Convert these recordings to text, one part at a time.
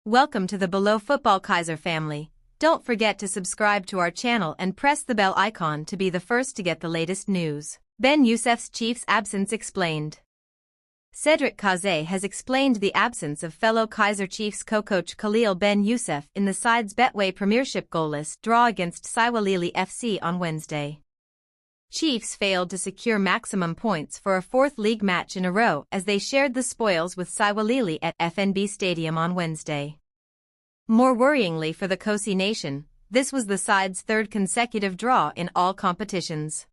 Welcome to the Below Football Kaizer family. Don't forget to subscribe to our channel and press the bell icon to be the first to get the latest news. Ben Youssef's Chiefs absence explained. Cedric Kaizer has explained the absence of fellow Kaizer Chiefs co-coach Khalil Ben Youssef in the side's Betway Premiership goalless draw against Saiwalili FC on Wednesday. Chiefs failed to secure maximum points for a fourth league match in a row as they shared the spoils with Saiwalili at FNB Stadium on Wednesday. More worryingly for the Kosi Nation, this was the side's third consecutive draw in all competitions.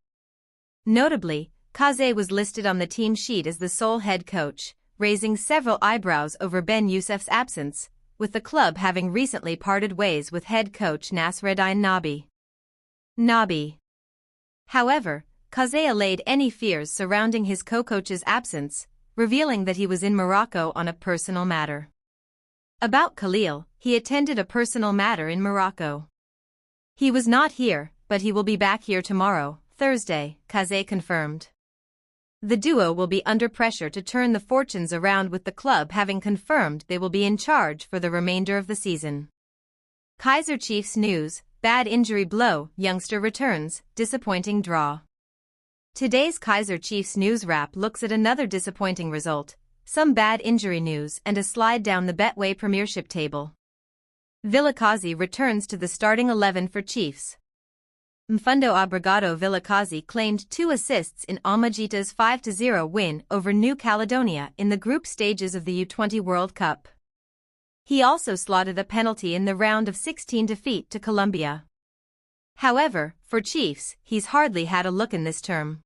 Notably, Kaizer was listed on the team sheet as the sole head coach, raising several eyebrows over Ben Youssef's absence, with the club having recently parted ways with head coach Nasreddine Nabi. However, Kaizer allayed any fears surrounding his co-coach's absence, revealing that he was in Morocco on a personal matter. About Khalil, he attended a personal matter in Morocco. He was not here, but he will be back here tomorrow, Thursday, Kaizer confirmed. The duo will be under pressure to turn the fortunes around, with the club having confirmed they will be in charge for the remainder of the season. Kaizer Chiefs news: bad injury blow, youngster returns, disappointing draw. Today's Kaizer Chiefs news wrap looks at another disappointing result, some bad injury news and a slide down the Betway Premiership table. Vilakazi returns to the starting 11 for Chiefs. Mfundo Obrigado Vilakazi claimed 2 assists in Almagita's 5-0 win over New Caledonia in the group stages of the U20 World Cup. He also slotted a penalty in the round of 16 defeat to Colombia. However, for Chiefs, he's hardly had a look in this term.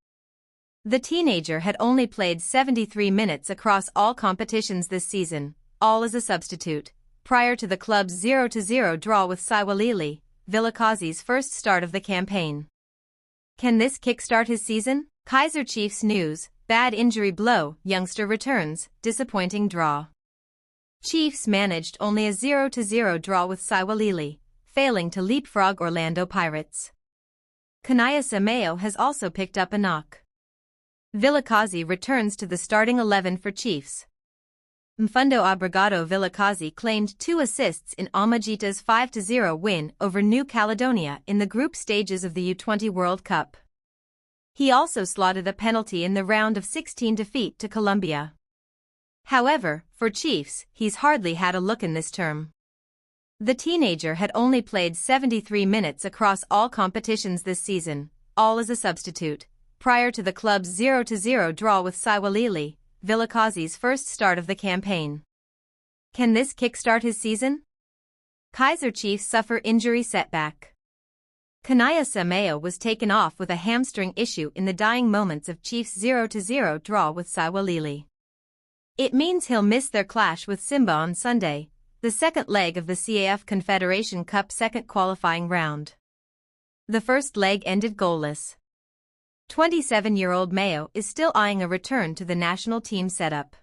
The teenager had only played 73 minutes across all competitions this season, all as a substitute, prior to the club's 0-0 draw with Saiwalili, Vilakazi's first start of the campaign. Can this kickstart his season? Kaizer Chiefs news: bad injury blow, youngster returns, disappointing draw. Chiefs managed only a 0-0 draw with Saiwalili, failing to leapfrog Orlando Pirates. Inacio has also picked up a knock. Vilakazi returns to the starting 11 for Chiefs. Mfundo Obrigado Vilakazi claimed 2 assists in Almagita's 5-0 win over New Caledonia in the group stages of the U20 World Cup. He also slotted a penalty in the round of 16 defeat to Colombia. However, for Chiefs, he's hardly had a look in this term. The teenager had only played 73 minutes across all competitions this season, all as a substitute, prior to the club's 0-0 draw with Saiwalili, Vilakazi's first start of the campaign. Can this kickstart his season? Kaizer Chiefs suffer injury setback. Inacio was taken off with a hamstring issue in the dying moments of Chiefs' 0-0 draw with Saiwalili. It means he'll miss their clash with Simba on Sunday, the second leg of the CAF Confederation Cup second qualifying round. The first leg ended goalless. 27-year-old Mayo is still eyeing a return to the national team setup.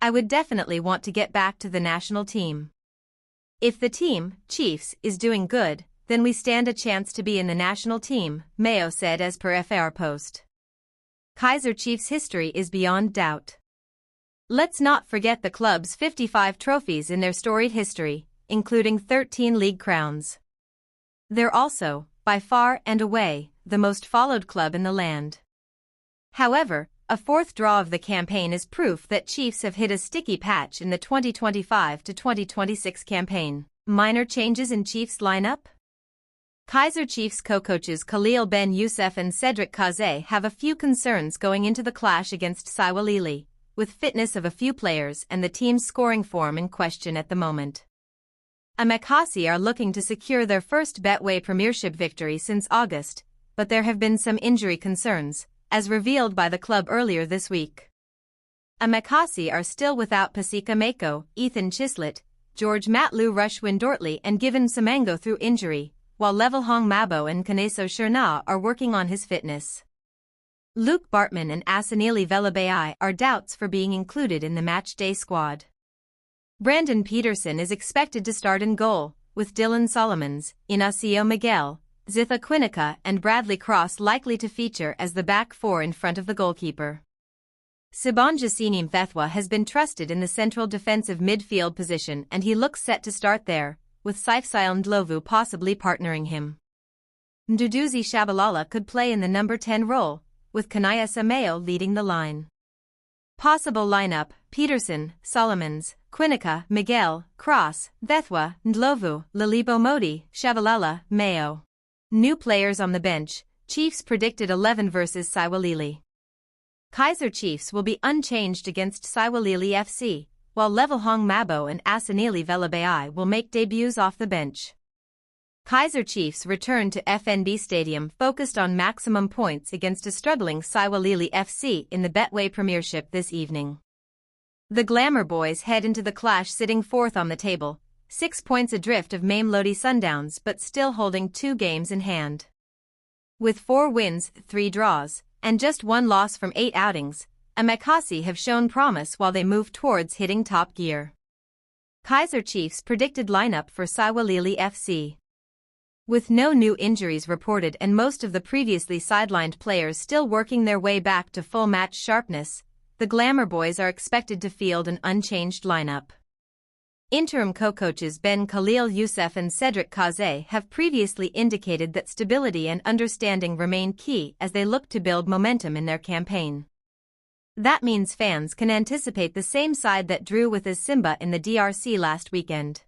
I would definitely want to get back to the national team. If the team, Chiefs, is doing good, then we stand a chance to be in the national team, Mayo said as per FAR Post. Kaizer Chiefs' history is beyond doubt. Let's not forget the club's 55 trophies in their storied history, including 13 league crowns. They're also, by far and away, the most followed club in the land. However, a fourth draw of the campaign is proof that Chiefs have hit a sticky patch in the 2025-2026 campaign. Minor changes in Chiefs lineup? Kaizer Chiefs co-coaches Khalil Ben Youssef and Cedric Kaizer have a few concerns going into the clash against Saiwalili, with fitness of a few players and the team's scoring form in question at the moment. Amakasi are looking to secure their first Betway Premiership victory since August, but there have been some injury concerns, as revealed by the club earlier this week. Amakasi are still without Pasika Mako, Ethan Chislett, George Matlu Rushwin Dortley and Given Samango through injury, while Levelhong Mabo and Kaneso Sherna are working on his fitness. Luke Bartman and Asanili Velabai are doubts for being included in the matchday squad. Brandon Peterson is expected to start in goal, with Dylan Solomons, Inacio Miguel, Zitha Quinica and Bradley Cross likely to feature as the back four in front of the goalkeeper. Sibongisini Mthethwa has been trusted in the central defensive midfield position and he looks set to start there, with Saifsail Ndlovu possibly partnering him. Mduduzi Shabalala could play in the number 10 role, with kaizer Mayo leading the line. Possible lineup: Peterson, Solomons, Quinica, Miguel, Cross, Mthethwa, Ndlovu, Lilipo Modi, Shabalala, Mayo. New players on the bench: Chiefs predicted 11 versus Siwalili. Kaizer Chiefs will be unchanged against Siwalili FC, while Levahong Mabo and Asanili Velabai will make debuts off the bench. Kaizer Chiefs return to FNB Stadium focused on maximum points against a struggling Siwalili FC in the Betway Premiership this evening. The Glamour Boys head into the clash sitting fourth on the table, 6 points adrift of mamelodi Sundowns but still holding 2 games in hand. With 4 wins, 3 draws, and just 1 loss from 8 outings, Amakasi have shown promise while they move towards hitting top gear. Kaizer Chiefs predicted lineup for Siwalili FC. With no new injuries reported and most of the previously sidelined players still working their way back to full match sharpness, the Glamour Boys are expected to field an unchanged lineup. Interim co-coaches Ben Khalil Youssef and Cedric Kaze have previously indicated that stability and understanding remain key as they look to build momentum in their campaign. That means fans can anticipate the same side that drew with as Simba in the DRC last weekend.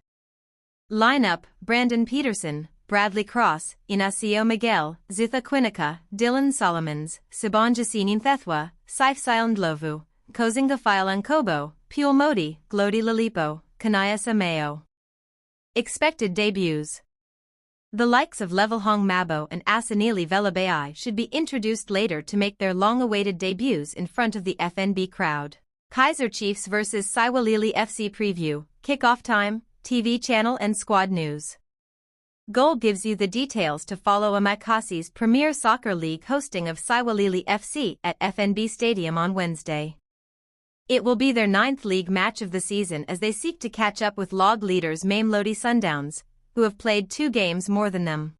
Lineup: Brandon Peterson, Bradley Cross, Inacio Miguel, Zitha Quinica, Dylan Solomons, Sibongisini Mthethwa, Saifsail Ndlovu, Kozingafail Nkobo, Pule Modi, Glody Lilipo, kaizer Mayo. Expected debuts: the likes of Levahong Mabo and Asanili Velabai should be introduced later to make their long-awaited debuts in front of the FNB crowd. Kaizer Chiefs vs Siwalili FC preview, kickoff time, TV channel and squad news. Goal gives you the details to follow Amakasi's Premier Soccer League hosting of Siwalili FC at FNB Stadium on Wednesday. It will be their 9th league match of the season as they seek to catch up with log leaders mamelodi Sundowns, who have played 2 games more than them.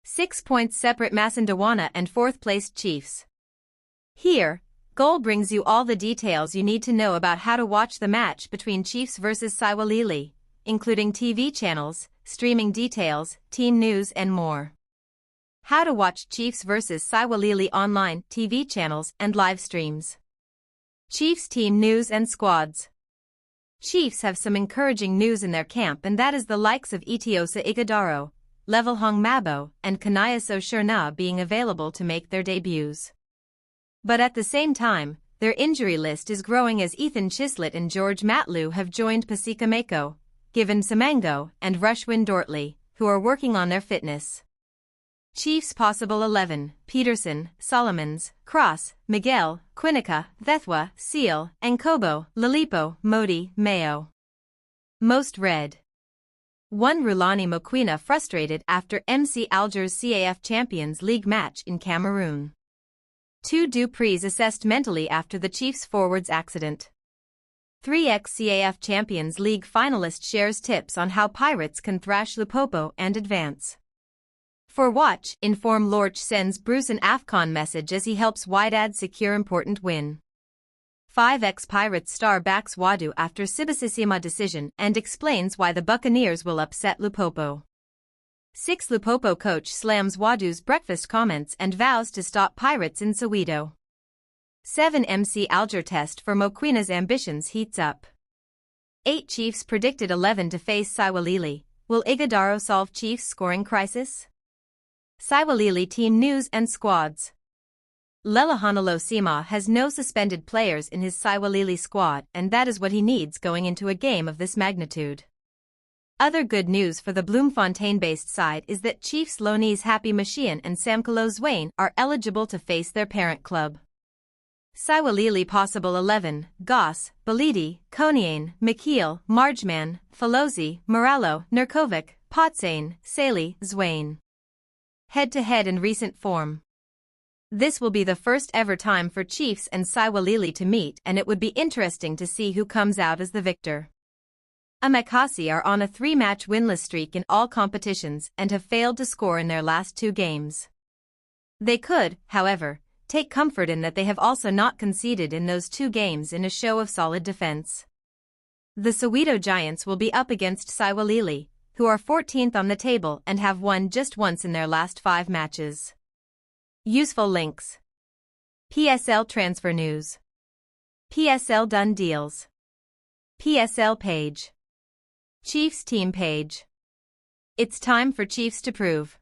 6 points separate Masandawana and 4th-placed Chiefs. Here, Goal brings you all the details you need to know about how to watch the match between Chiefs vs Siwalili, including TV channels, streaming details, team news and more. How to watch Chiefs vs Siwalili online, TV channels and live streams. Chiefs team news and squads. Chiefs have some encouraging news in their camp and that is the likes of Itiosa Ighodaro, Levahong Mabo and Kaizer Sherna being available to make their debuts. But at the same time, their injury list is growing as Ethan Chislett and George Matlu have joined Pasika Mako, Given Semango and Rushwin Dortley, who are working on their fitness. Chiefs possible 11: Peterson, Solomons, Cross, Miguel, Quinica, Mthethwa, Seal, Nkobo, Lilipo, Modi, Mayo. Most read. 1 Rulani Mokwena frustrated after MC Alger's CAF Champions League match in Cameroon. 2 Dupreez assessed mentally after the Chiefs forwards accident. 3 ex-CAF Champions League finalist shares tips on how Pirates can thrash Lupopo and advance. For watch, Inform Lorch sends Bruce an AFCON message as he helps Wydad secure important win. 5 ex-Pirates star backs Wadu after Sibasisima decision and explains why the Buccaneers will upset Lupopo. 6 Lupopo coach slams Wadu's breakfast comments and vows to stop Pirates in Soweto. 7 MC Alger test for Mokwena's ambitions heats up. 8 Chiefs predicted 11 to face Siwalili. Will Ighodaro solve Chiefs' scoring crisis? Siwalili team news and squads. Lelehanalo Sima has no suspended players in his Siwalili squad and that is what he needs going into a game of this magnitude. Other good news for the Bloemfontein-based side is that Chiefs loanees Happy Mashian and Samkelo Zwane are eligible to face their parent club. Siwalili possible 11: Goss, Belidi, Koniane, Mikiel, Marjman, Falozi, Morallo, Nurkovic, Potsane, Saley, Zwane. Head-to-head in recent form. This will be the first ever time for Chiefs and Siwalili to meet and it would be interesting to see who comes out as the victor. Amakasi are on a 3-match winless streak in all competitions and have failed to score in their last 2 games. They could, however, take comfort in that they have also not conceded in those 2 games in a show of solid defense. The Soweto Giants will be up against Siwalili, who are 14th on the table and have won just once in their last 5 matches. Useful links. PSL transfer news. PSL done deals. PSL page. Chiefs team page. It's time for Chiefs to prove.